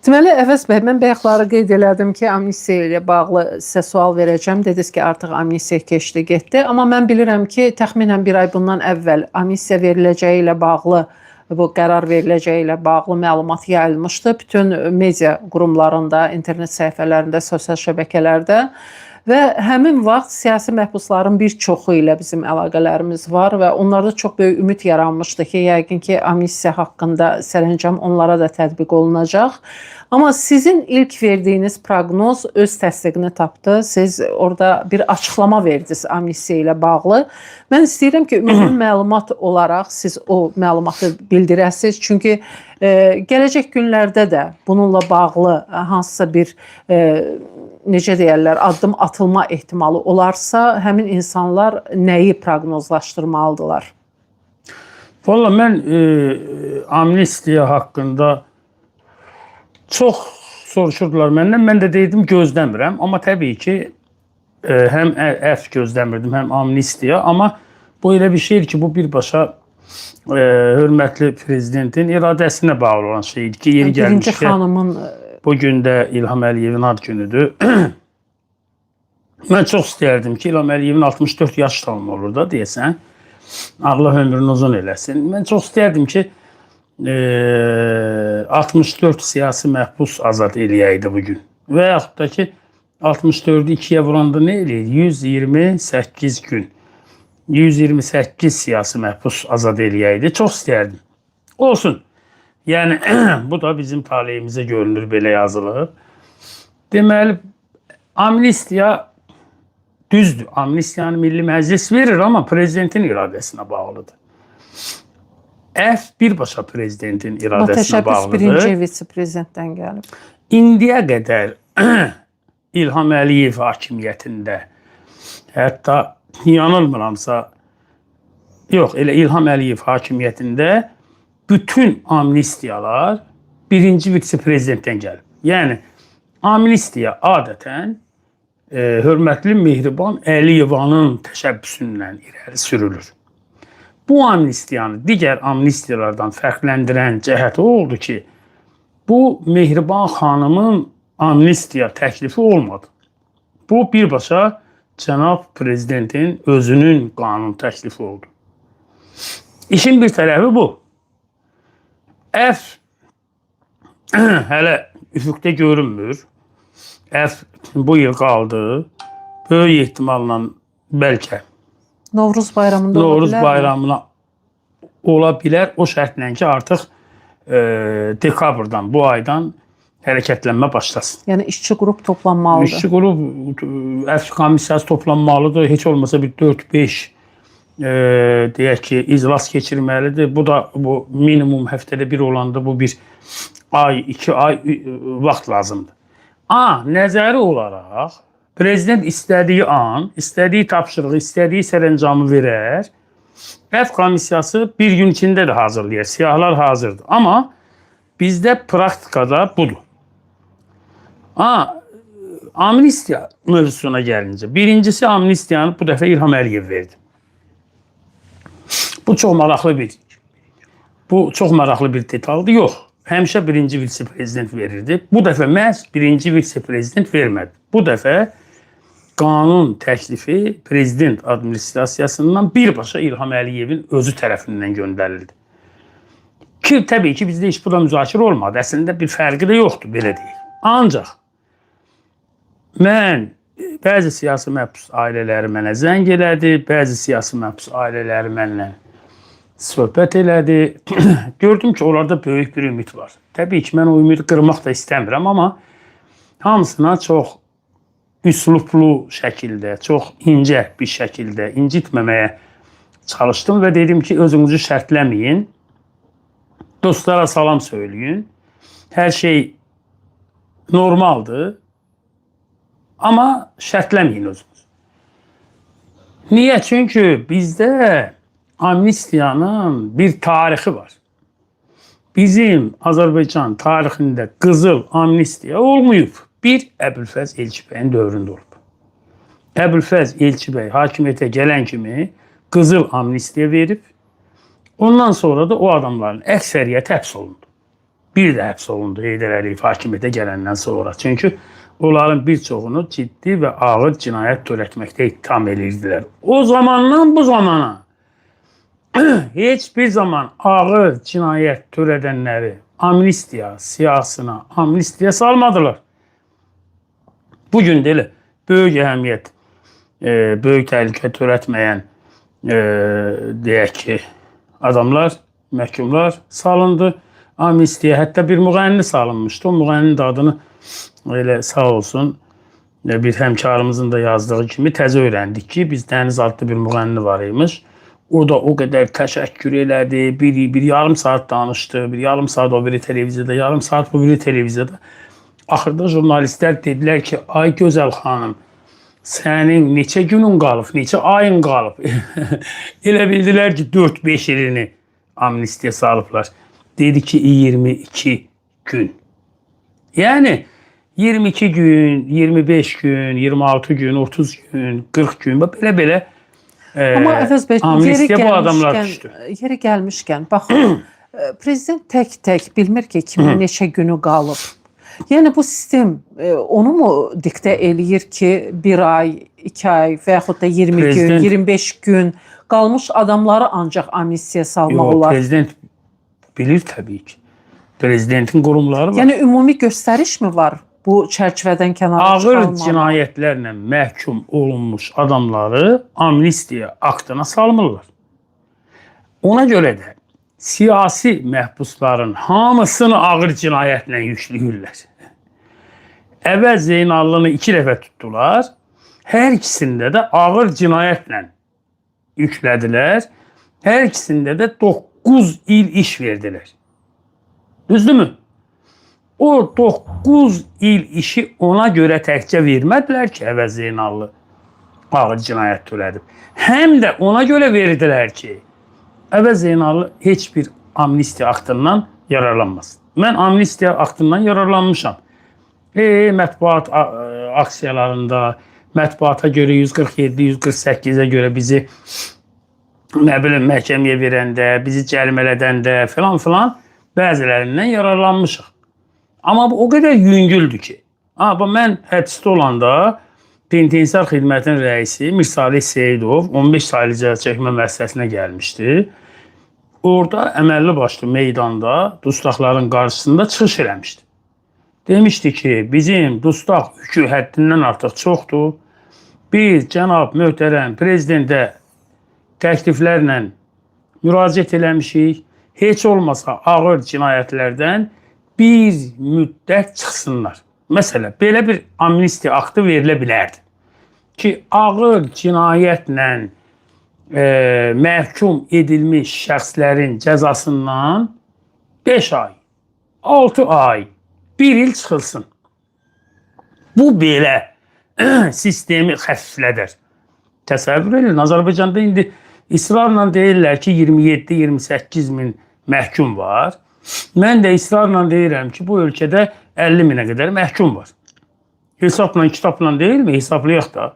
Deməli, Əvəz bəy, mən bayaqları qeyd elədim ki, amnistiya ilə bağlı sizə sual verəcəm. Dediniz ki, artıq amnistiya keçdi, getdi. Amma mən bilirəm ki, təxminən bir ay bundan əvvəl amnistiya veriləcəyi ilə bağlı, bu qərar veriləcəyi ilə bağlı məlumat yayılmışdı. Bütün media qurumlarında, internet səhifələrində, sosial şəbəkələrdə. Və həmin vaxt siyasi məhbusların bir çoxu ilə bizim əlaqələrimiz var və onlarda çox böyük ümid yaranmışdı ki, yəqin ki, amnistiya haqqında sərəncam onlara da tətbiq olunacaq. Amma sizin ilk verdiyiniz proqnoz öz təsdiqini tapdı. Siz orada bir açıqlama verdiniz amnistiya ilə bağlı. Mən istəyirəm ki, ümumi məlumat olaraq siz o məlumatı bildirəsiniz. Çünki gələcək günlərdə də bununla bağlı hansısa bir necə deyərlər, addım atılma ehtimalı olarsa, həmin insanlar nəyi proqnozlaşdırmalıdırlar? Valla mən amnistiya haqqında çox soruşurdular məndən. Mən də deydim gözləmirəm. Amma təbii ki, həm əfv gözləmirdim, həm amnistiya. Amma bu elə bir şeydir ki, bu birbaşa hörmətli prezidentin iradəsinə bağlı olan şeydir ki, yeri gəlmişkən. Birinci xanımın... Bugün də İlham Əliyevin ad günüdür. Mən çox istəyərdim ki, İlham Əliyevin 64 yaş tamam olur da deyəsən. Allah ömrünü uzun eləsin. Mən çox istəyərdim ki, 64 siyasi məhbus azad eləyəydi bugün. Və yaxud da ki, 64'ü 2'ye vuranda ne eləyir? 128 gün. 128 siyasi məhbus azad eləyəydi. Çox istəyərdim. Olsun. Yəni, bu da bizim taleyimizə görünür, belə yazılıb. Deməli, amnistiya düzdür. Amnistiyanı Milli Məclis verir, amma prezidentin iradəsinə bağlıdır. Əfv birbaşa prezidentin iradəsinə bağlıdır. Birinci vitse-prezidentdən gəlib. İndiyə qədər İlham Əliyev hakimiyyətində, hətta yanılmıramsa, yox, elə İlham Əliyev hakimiyyətində bütün amnistiyalar birinci vitse-prezidentdən gəlib. Yəni, amnistiya adətən hörmətli Mehriban Əliyevanın təşəbbüsündən irəli sürülür. Bu amnistiyanı digər amnistiyalardan fərqləndirən cəhəti oldu ki, bu Mehriban xanımın amnistiya təklifi olmadı. Bu birbaşa cənab prezidentin özünün qanun təklifi oldu. İşin bir tərəfi bu. Əfv hələ üfüqdə görünmür. Əfv bu yıl qaldı. Böyük ehtimalla bəlkə Novruz bayramında ola bilər. Novruz bayramına ola bilər. O şərtlə ki, artıq dekabrdan, bu aydan hərəkətlənmə başlasın. Yəni işçi qrup toplanmalıdır. İşçi qrup, əfv komissiyası toplanmalıdır. Heç olmasa bir 4-5 deyək ki, iclas keçirməlidir. Bu da minimum həftədə bir olanda bu bir ay, 2 ay vaxt lazımdır. Nəzəri olaraq prezident istədiyi an, istədiyi tapşırığı, istədiyi sərəncamı verər. Əfv komissiyası bir gün içində də hazırlayır. Siyahılar hazırdır. Amma bizdə praktikada budur. Amnistiya mövzusuna gəlincə, birincisi amnistiyanı bu dəfə İlham Əliyev verdi. Bu çox maraqlı bir detaldır. Yox, həmişə birinci vitse-prezident verirdi. Bu dəfə məhz birinci vitse-prezident vermədi. Bu dəfə qanun təklifi prezident administrasiyasından birbaşa İlham Əliyevin özü tərəfindən göndərildi. Ki, təbii ki, bizdə heç bu da müzakirə olmadı. Əslində bir fərqi də yoxdur, belə deyil. Ancaq mən bəzi siyasi məhbus ailələri mənə zəng elədi, bəzi siyasi məhbus ailələri mənlə söhbət elədi. Gördüm ki, onlarda böyük bir ümid var. Təbii ki, mən o ümidi qırmaq da istəmirəm, amma hamısına çox üslublu şəkildə, çox incə bir şəkildə incitməməyə çalışdım və dedim ki, özünüzü şərtləməyin, dostlara salam söyləyin, hər şey normaldır, amma şərtləməyin özünüz. Niyə? Çünki bizdə amnistiyanın bir tarixi var. Bizim Azərbaycan tarixində qızıl amnistiya olmayıb. Bir, Əbülfəz Elçibəyin dövründə olub. Əbülfəz Elçibəy hakimiyyətə gələn kimi qızıl amnistiya verib. Ondan sonra da o adamların əksəriyyəti həbs olundu. bir də həbs olundu Heydər Əliyev hakimiyyətə gələndən sonra. Çünki onların bir çoxunu ciddi və ağır cinayət törətməkdə ittiham edirdilər. O zamandan bu zamana heç bir zaman ağır cinayət törədənləri amnistiya siyasına, amnistiya salmadılar. Bugün də elə böyük əhəmiyyət, böyük təhlükə törətməyən deyək ki, adamlar, məhkumlar salındı. Amnistiya hətta bir müğənni salınmışdı. O müğənninin də adını elə sağ olsun bir həmkarımızın da yazdığı kimi təzə öyrəndik ki, biz Dəniz adlı bir müğənni var imiş. O da o qədər təşəkkür elədi. Bir yarım saat danışdı. Bir yarım saat o biri televiziyada, yarım saat bu biri televiziyada. Axırda jurnalistlər dedilər ki, ay gözəl xanım, sənin neçə günün qalıb, neçə ayın qalıb. Elə bildilər ki, 4-5 ilini amnistiya salıblar. Dedi ki, 22 gün. Yəni 22 gün, 25 gün, 26 gün, 30 gün, 40 gün, belə-belə Amma Əvəz bəy, yeri gəlmişkən, baxın, prezident tək-tək bilmir ki, kimin neçə günü qalıb. Yəni bu sistem onu mu diktə eləyir ki, 1 ay, 2 ay və yaxud da 20 gün, 25 gün qalmış adamları ancaq amnistiya salmaq olar? Prezident bilir təbii ki. Prezidentin qurumları var. Yəni ümumi göstəriş mi var bu çərçivədən kənara çıxarılmalı? Ağır cinayətlərlə məhkum olunmuş adamları amnistiya aktına salmırlar. Ona görə də siyasi məhbusların hamısını ağır cinayətlə yükləyirlər. Əvəz Zeynallını 2 dəfə tutdular. Hər ikisində də ağır cinayətlə yüklədilər. Hər ikisində də 9 il iş verdilər. Düzdürmü? O 9 il işi ona görə təkcə vermədilər ki, Əvəz Zeynallı ağır cinayət törədib. Həm də ona görə verdilər ki, Əvəz Zeynallı heç bir amnistiya aktından yararlanmasın. Mən amnistiya aktından yararlanmışam. Mətbuat aksiyalarında, mətbuata görə 147-148-ə görə bizi məhkəməyə verəndə, bizi cərimələdəndə filan bəzilərindən yararlanmışıq. Amma bu o qədər yüngüldür ki, mən həbsdə olanda Penitensiar Xidmətin rəisi Mir Salih Seyidov 15 saylı cəza çəkmə müəssisəsinə gəlmişdi. Orada əməlli başlı meydanda dustaqların qarşısında çıxış eləmişdi. Demişdi ki, bizim dustaq yükü həddindən artıq çoxdur. Biz cənab möhtərəm prezidentə təkliflərlə müraciət eləmişik. Heç olmasa ağır cinayətlərdən bir müddət çıxsınlar. Məsələn, belə bir amnistiya aktı verilə bilərdi. Ki, ağır cinayətlə məhkum edilmiş şəxslərin cəzasından 5 ay, 6 ay, 1 il çıxılsın. Bu belə sistemi xəfiflədər. Təsəvvür edin, Azərbaycanda indi israrla deyirlər ki, 27-28 min məhkum var. Mən də israrla deyirəm ki, bu ölkədə 50 minə qədər məhkum var. Hesabla, kitabla deyilmi? Hesablayaq da.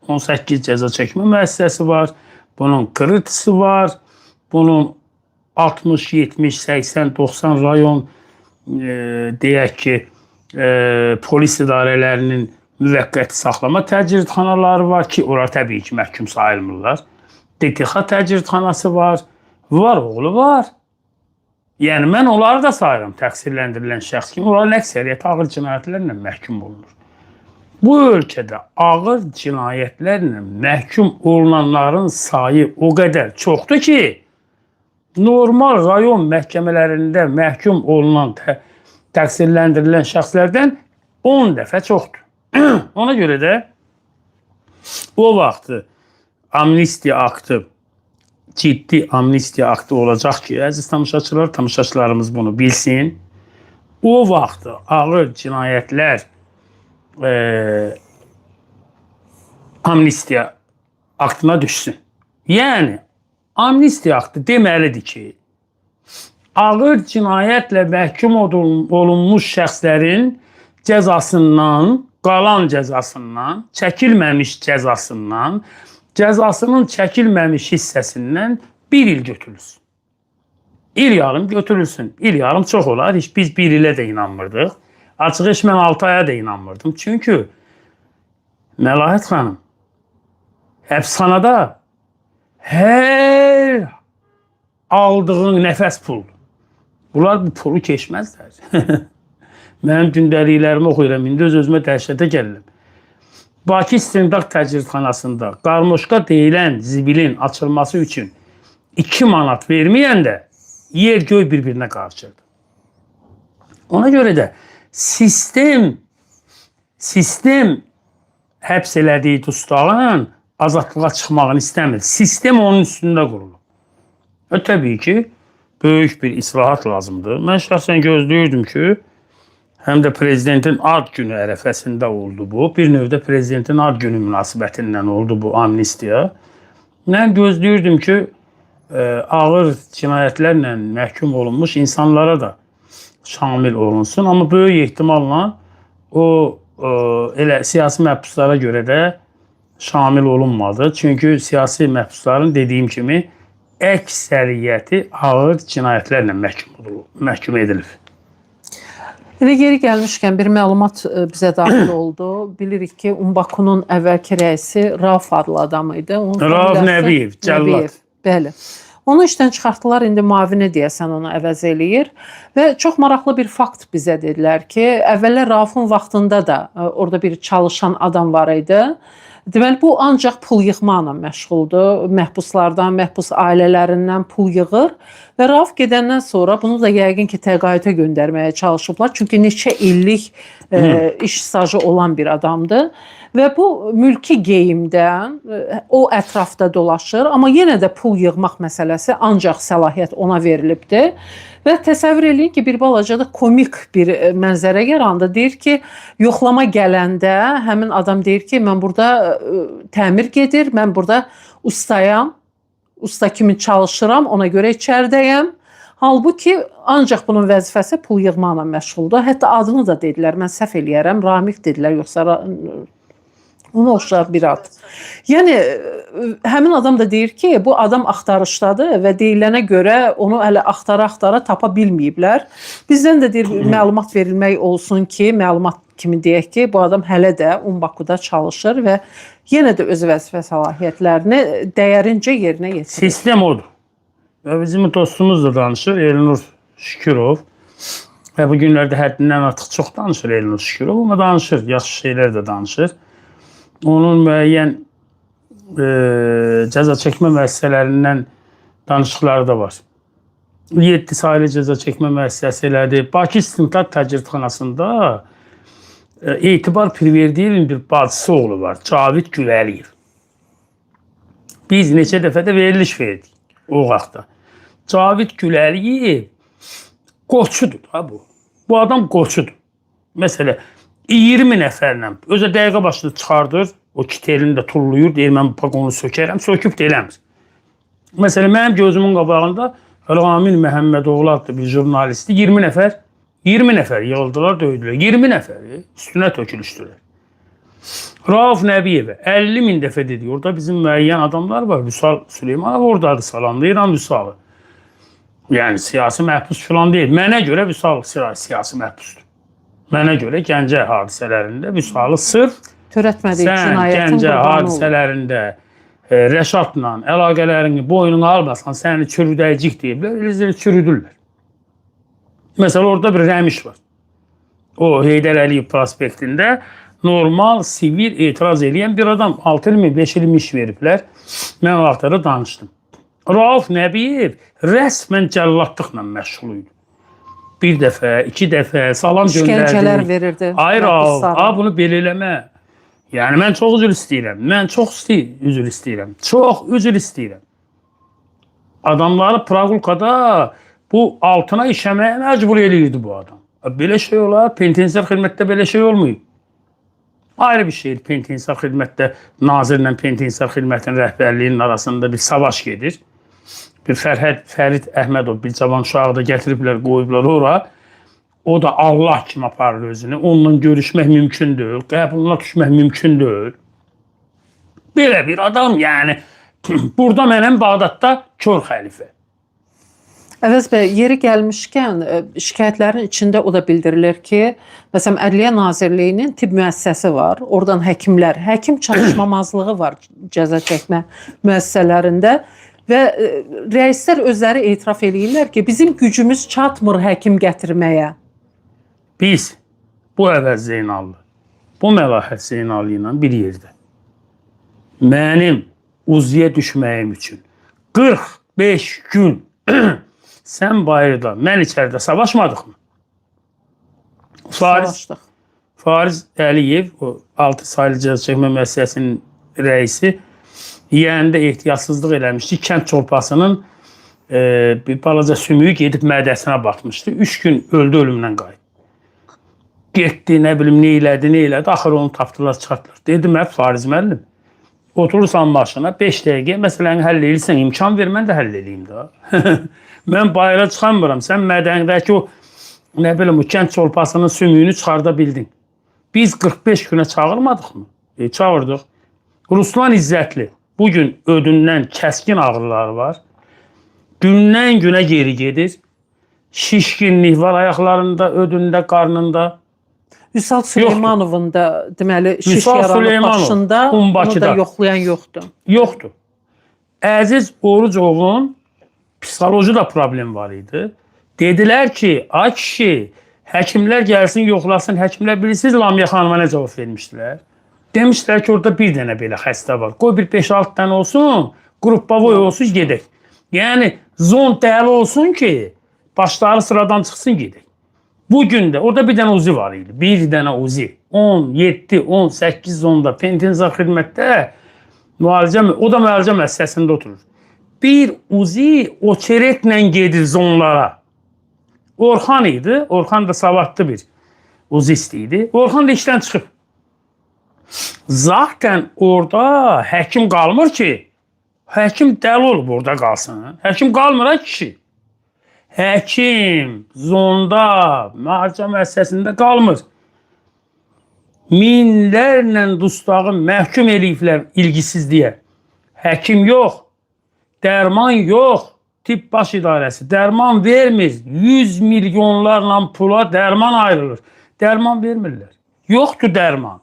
18 cəza çəkmə müəssisəsi var. Bunun kırıtısı var. Bunun 60, 70, 80, 90 rayon deyək ki, polis idarələrinin müvəqqəti saxlama təcridxanaları var ki, orada təbii ki, məhkum sayılmırlar. DTX təcridxanası var. Var, oğlu var. Yəni, mən onları da sayıram təqsirləndirilən şəxs kimi. Onların əksəriyyəti ağır cinayətlərlə məhkum olunur. Bu ölkədə ağır cinayətlərlə məhkum olunanların sayı o qədər çoxdur ki, normal rayon məhkəmələrində məhkum olunan təqsirləndirilən şəxslərdən 10 dəfə çoxdur. Ona görə də o vaxtı amnistiya aktı, ciddi amnistiya aktı olacaq ki, əziz tamaşaçılarımız bunu bilsin. O vaxtı ağır cinayətlər amnistiya aktına düşsün. Yəni, amnistiya aktı deməlidir ki, ağır cinayətlə məhkum olunmuş şəxslərin cəzasından, qalan cəzasından, çəkilməmiş cəzasının çəkilməmiş hissəsindən 1 il götürülsün. İl yarım götürülsün. İl yarım çox olar. Heç biz bir ilə də inanmırdıq. Açıq heç mən 6 aya da inanmırdım. Çünki Məlahət xanım həbsxanada hər aldığın nəfəs puldur. Bunlar bu pulu keçməzlər. Mənim gündəliklərimi oxuyuram. İndi öz-özümə dəhşətə gəlirəm. Bakı İstintaq Təcridxanasında qarmoşka deyilən zibilin açılması üçün 2 manat verməyəndə yer göy bir-birinə qarışırdı. Ona görə də sistem həbs elədiyi dustağın azadlığa çıxmağını istəmir. Sistem onun üstündə qurulur. Təbii ki, böyük bir islahat lazımdır. Mən şəxsən gözləyirdim ki, həm də prezidentin ad günü ərəfəsində oldu bu. Bir növdə prezidentin ad günü münasibətindən oldu bu amnistiya. Mən gözləyirdim ki, ağır cinayətlərlə məhkum olunmuş insanlara da şamil olunsun. Amma böyük ehtimalla o elə siyasi məhbuslara görə də şamil olunmadı. Çünki siyasi məhbusların dediyim kimi əksəriyyəti ağır cinayətlərlə məhkum edilib. Elə geri gəlmişkən bir məlumat bizə daxil oldu. Bilirik ki, UNBAKU-nun əvvəlki rəisi Rauf adlı adam idi. Rauf Nəbiyev, cəllad. Bəli. Onu işdən çıxartdılar, indi müavini deyəsən onu əvəz eləyir. Və çox maraqlı bir fakt bizə dedilər ki, əvvəllər Raufun vaxtında da orada bir çalışan adam var idi. Deməli, bu ancaq pul yığmaqla məşğuldur. Məhbuslardan, məhbus ailələrindən pul yığır. Və Rauf gedəndən sonra bunu da yəqin ki, təqaüdə göndərməyə çalışıblar. Çünki neçə illik iş stajı olan bir adamdır. Və bu mülki geyimdən o ətrafda dolaşır. Amma yenə də pul yığmaq məsələsi ancaq səlahiyyət ona verilibdir. Və təsəvvür eləyin ki, bir balaca da komik bir mənzərə yarandı. Deyir ki, yoxlama gələndə həmin adam deyir ki, mən burada təmir gedir, mən burada ustayam, usta kimi çalışıram, ona görə içəridəyəm. Halbuki ancaq bunun vəzifəsi pul yığmaqla məşğuldur. Hətta adını da dedilər, mən səhv eləyərəm, Ramik dedilər, yoxsa ona oxşar bir ad. Yəni, həmin adam da deyir ki, bu adam axtarışdadır və deyilənə görə onu hələ axtara-axtara tapa bilməyiblər. Bizdən də deyir, məlumat verilmək olsun ki, məlumat kimi deyək ki, bu adam hələ də UNBAKU-da çalışır və yenə də öz vəzifə səlahiyyətlərini dəyərincə yerinə yetirir. Sistem odur. Və bizim dostumuz da danışır, Elnur Şükürov. Və bu günlərdə həddindən artıq çox danışır Elnur Şükürov, amma danışır, yaxşı şeylər də danışır. Onun müəyyən cəza çəkmə müəssisələrindən danışıqları da var. 7 saylı cəza çəkmə müəssisəsi elədi. Bakı İstintaq Təcridxanasında Etibar Pirverdiyevin bir bacısı oğlu var, Cavid Güləliyev. Biz neçə dəfə də veriliş verdik o vaxtda. Cavid Güləliyev qoçudur da bu. Bu adam qoçudur. Məsələn, 20 nəfərlə özə dəqiqə başını çıxardır, o kitelini də tulluyur, deyir, mən bu paqonu sökərəm, söküb də eləmir. Məsələn, mənim gözümün qabağında Ramin Məhəmmədoğlu adlı bir jurnalisti 20 nəfər yığıldılar, döydülər. 20 nəfəri üstünə tökülüşdülər. Rauf Nəbiyevə 50 min dəfə dedi, orada bizim müəyyən adamlar var, Vüsal Süleymanov oradadır, salamlayıram Vüsalı. Yəni, siyasi məhbus falan deyil. Mənə görə Vüsal siyasi məhbusdur. Mənə görə Gəncə hadisələrində Vüsalı sırf sən Gəncə hadisələrində Rəşadla əlaqələrini boynuna almasan, səni çürüdəyicik deyiblər, elizləri çürüdürlər. Məsələn, orada bir Rəmiş var. O, Heydər Əliyev prospektində normal, sivil etiraz edən bir adam 6 il mi, 5 il mi iş veriblər. Mən o vaxtlarda danışdım. Rauf Nəbiyev rəsmən cəllatlıqla məşğul idi. Bir dəfə, 2 dəfə salam göndərdi. İşgəncələr verirdi. Hayır, bunu belə eləmə. Yəni, mən çox üzr istəyirəm. Çox üzr istəyirəm. Adamları Praqulkada bu altına işəməyə məcbur eləyirdi bu adam. Belə şey olar, penitensiar xidmətdə belə şey olmuyor. Ayrı bir şeydir, penitensiar xidmətdə nazirlə penitensiar xidmətin rəhbərliyinin arasında bir savaş gedir. Bir Fərid Əhmədov, bir cavan uşağı da gətiriblər, qoyublar ora. O da Allah kimi aparır özünü. Onunla görüşmək mümkün deyil, qəbuluna düşmək mümkün deyil. Belə bir adam, yəni, burada mənəm Bağdadda kör xəlifə. Əvəz bəy, yeri gəlmişkən şikayətlərin içində o da bildirilir ki, məsələn Ədliyyə Nazirliyinin tibb müəssisəsi var. Oradan həkim çatışmamazlığı var cəza çəkmə müəssisələrində və rəislər özləri etiraf eləyirlər ki, bizim gücümüz çatmır həkim gətirməyə. Biz bu Əvəz Zeynallı, bu Məlahət Zeynallı ilə bir yerdə mənim uziyə düşməyim üçün 45 gün sən bayırda, mən içəridə savaşmadıq mı? Savaşdıq. Fariz Əliyev, o 6 saylı cəza çəkmə müəssisəsinin rəisi, yeğəndə ehtiyatsızlıq eləmişdi. Kənd çolpasının bir balaca sümüyü gedib mədəsinə batmışdı. 3 gün öldü, ölümdən qayıtdı. Getdi, nə bilim, nə elədi. Axır onu tapdılar, çıxartdılar. Dedim, Fariz müəllim, oturursan başına 5 dəqiqə məsələni həll edirsən, imkan ver, mən də həll edeyim də. Mən bayıra çıxamıram. Sən mədənidəki o, nə bilim, o kənd çolpasının sümüyünü çıxarda bildin. Biz 45 günə çağırmadıq mı? Çağırdıq. Ruslan İzzətli bugün ödündən kəskin ağrıları var. Gündən günə geri gedir. Şişkinlik var ayaqlarında, ödündə, qarnında. Vüsal Süleymanovun da deməli şiş yaranıb başında, onu da yoxlayan yoxdur. Yoxdur. Əziz Orucovun psixoloji da problem var idi. Dedilər ki, ay kişi, həkimlər gəlsin, yoxlasın. Həkimlər bilirsiniz Lamia xanıma nə cavab vermişdilər? Demişdilər ki, orada bir dənə belə xəstə var. Qoy bir 5-6 dənə olsun, qrupbavoy olsun, gedək. Yəni, zon dəli olsun ki, başları sıradan çıxsın, gedək. Bugün də orada bir dənə uzi var idi. Bir dənə uzi. 17, 18 zonda Pentinza xidmətdə müalicə, o da müalicə müəssisəsində oturur. Bir uzi o çereklə gedir zonlara. Orxan idi. Orxan da savadlı bir uzist idi. Orxan da işdən çıxıb. Zaten orada həkim qalmır ki, həkim dəli olub orada qalsın. Həkim qalmır ha kişi. Həkim zonda, müalicə müəssisəsində qalmır. Minlərlə dustağı məhkum eləyiblər ilgisizliyə. Həkim yox, dərman yox, tibb baş idarəsi dərman vermir. 100 milyonlarla pula dərman ayrılır. Dərman vermirlər. Yoxdur dərman.